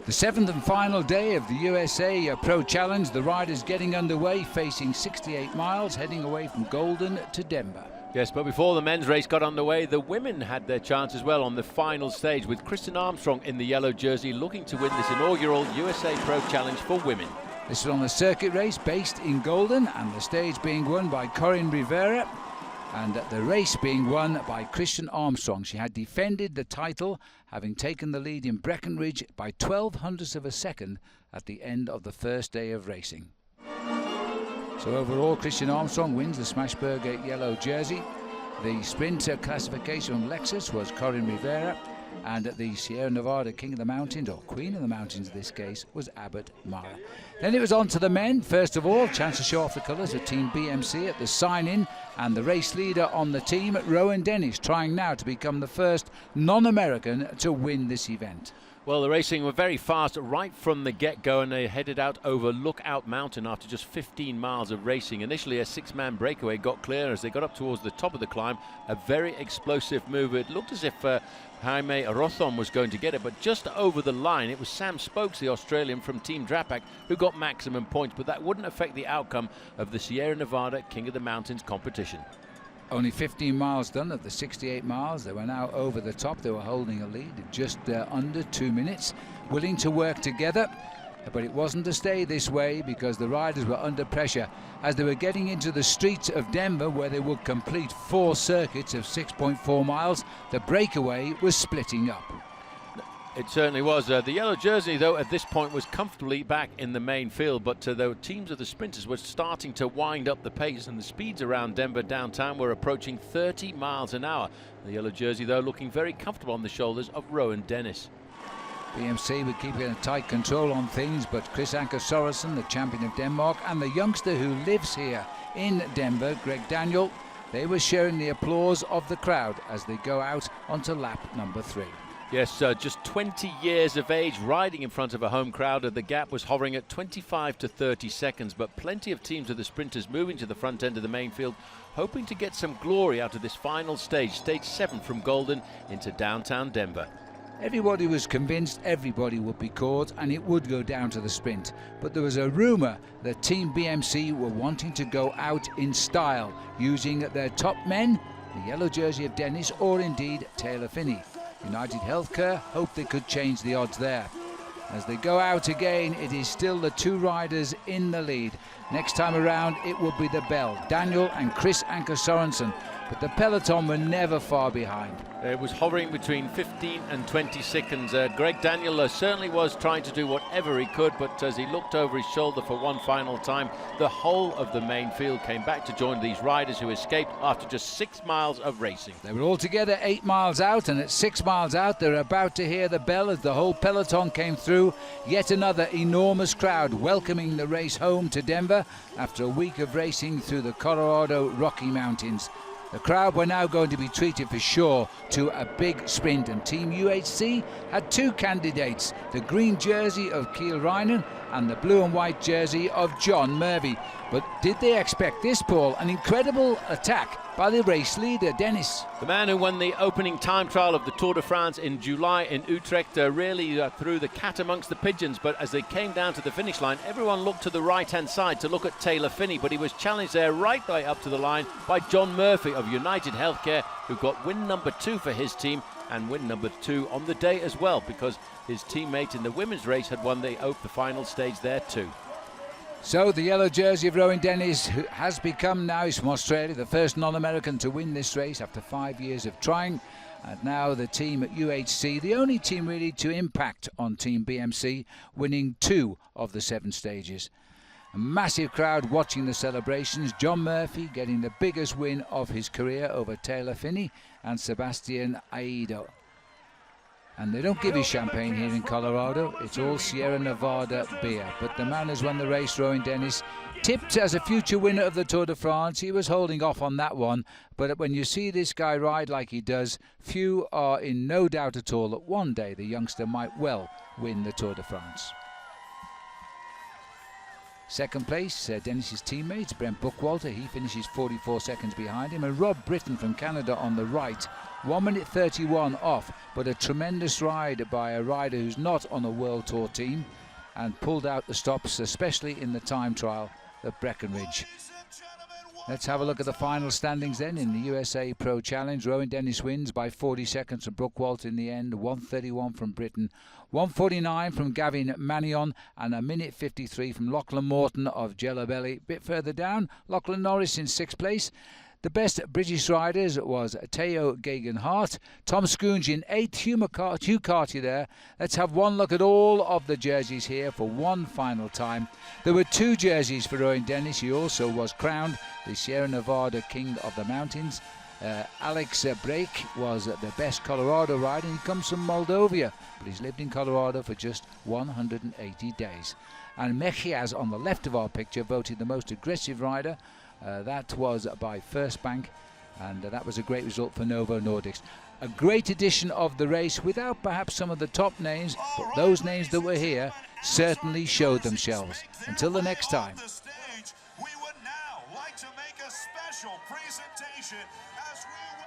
The seventh and final day of the USA Pro Challenge. The riders getting underway, facing 68 miles, heading away from Golden to Denver. Yes, but before the men's race got underway, the women had their chance as well on the final stage, with Kristen Armstrong in the yellow jersey looking to win this inaugural USA Pro Challenge for women. This is on a circuit race based in Golden, and the stage being won by Corinne Rivera, and the race being won by Kristen Armstrong. She had defended the title, having taken the lead in Breckenridge by 0.12 of a second at the end of the first day of racing. So overall, Kristen Armstrong wins the Smashburger yellow jersey. The sprinter classification from Lexus was Corinne Rivera, and the Sierra Nevada King of the Mountains, or Queen of the Mountains in this case, was Abbott Mara. Then it was on to the men. First of all, chance to show off the colours of Team BMC at the sign-in, and the race leader on the team, Rowan Dennis, trying now to become the first non-American to win this event. Well, the racing were very fast right from the get-go, and they headed out over Lookout Mountain after just 15 miles of racing. Initially, a six-man breakaway got clear as they got up towards the top of the climb. A very explosive move. It looked as if Jaime Rothon was going to get it, but just over the line, it was Sam Spokes, the Australian from Team Drapac, who got maximum points, but that wouldn't affect the outcome of the Sierra Nevada King of the Mountains competition. Only 15 miles done of the 68 miles. They were now over the top. They were holding a lead of just under 2 minutes, willing to work together. But it wasn't to stay this way, because the riders were under pressure as they were getting into the streets of Denver, where they would complete 4 circuits of 6.4 miles. The breakaway was splitting up. It certainly was. The yellow jersey, though, at this point was comfortably back in the main field, but the teams of the sprinters were starting to wind up the pace, and the speeds around Denver downtown were approaching 30 miles an hour. The yellow jersey, though, looking very comfortable on the shoulders of Rowan Dennis. BMC were keeping a tight control on things, but Chris Anker Sorensen, the champion of Denmark, and the youngster who lives here in Denver, Greg Daniel, they were sharing the applause of the crowd as they go out onto lap number 3. Yes, just 20 years of age, riding in front of a home crowd. The gap was hovering at 25 to 30 seconds, but plenty of teams of the sprinters moving to the front end of the main field, hoping to get some glory out of this final stage, stage 7 from Golden into downtown Denver. Everybody was convinced everybody would be caught and it would go down to the sprint, but there was a rumour that Team BMC were wanting to go out in style, using their top men, the yellow jersey of Dennis, or indeed Taylor Phinney. United Healthcare hoped they could change the odds there. As they go out again, it is still the 2 riders in the lead. Next time around, it will be the Bell, Daniel and Chris Anker Sorensen, but the peloton were never far behind. It was hovering between 15 and 20 seconds. Greg Daniel certainly was trying to do whatever he could, but as he looked over his shoulder for one final time, the whole of the main field came back to join these riders who escaped after just 6 miles of racing. They were all together 8 miles out, and at 6 miles out, they're about to hear the bell as the whole peloton came through. Yet another enormous crowd welcoming the race home to Denver after a week of racing through the Colorado Rocky Mountains. The crowd were now going to be treated for sure to a big sprint, and Team UHC had 2 candidates, the green jersey of Kiel Reinen and the blue and white jersey of John Murphy. But did they expect this, Paul? An incredible attack by the race leader, Dennis. The man who won the opening time trial of the Tour de France in July in Utrecht really threw the cat amongst the pigeons, but as they came down to the finish line, everyone looked to the right-hand side to look at Taylor Phinney, but he was challenged there right way up to the line by John Murphy of United Healthcare, who got win number 2 for his team and win number 2 on the day as well, because his teammate in the women's race had won the final stage there too. So the yellow jersey of Rowan Dennis, who has become now, he's from Australia, the first non-American to win this race after 5 years of trying. And now the team at UHC, the only team really to impact on Team BMC, winning 2 of the 7 stages. A massive crowd watching the celebrations. John Murphy getting the biggest win of his career over Taylor Phinney and Sebastian Aido. And they don't give you champagne here in Colorado. It's all Sierra Nevada beer. But the man who's won the race, Rowan Dennis, tipped as a future winner of the Tour de France. He was holding off on that one. But when you see this guy ride like he does, few are in no doubt at all that one day the youngster might well win the Tour de France. Second place, Dennis's teammates, Brent Bookwalter, he finishes 44 seconds behind him, and Rob Britton from Canada on the right, 1 minute 31 off, but a tremendous ride by a rider who's not on a World Tour team and pulled out the stops, especially in the time trial at Breckenridge. Let's have a look at the final standings then in the USA Pro Challenge. Rowan Dennis wins by 40 seconds from Bookwalter in the end, 1:31 from Britain, 1:49 from Gavin Mannion, and a minute 53 from Lachlan Morton of Jellabelly. A bit further down, Lachlan Norris in 6th place. The best British riders was Teo Geoghegan-Hart, Tom Schoonji in 8th, Hugh Carty there. Let's have one look at all of the jerseys here for one final time. There were 2 jerseys for Rowan Dennis. He also was crowned the Sierra Nevada King of the Mountains. Alex Brake was the best Colorado rider. He comes from Moldova, but he's lived in Colorado for just 180 days. And Mejias on the left of our picture voted the most aggressive rider. That was by First Bank, and that was a great result for Novo Nordisk. A great edition of the race without perhaps some of the top names, but those names that were here certainly showed themselves. Until the next time. We would now like to make a special presentation as we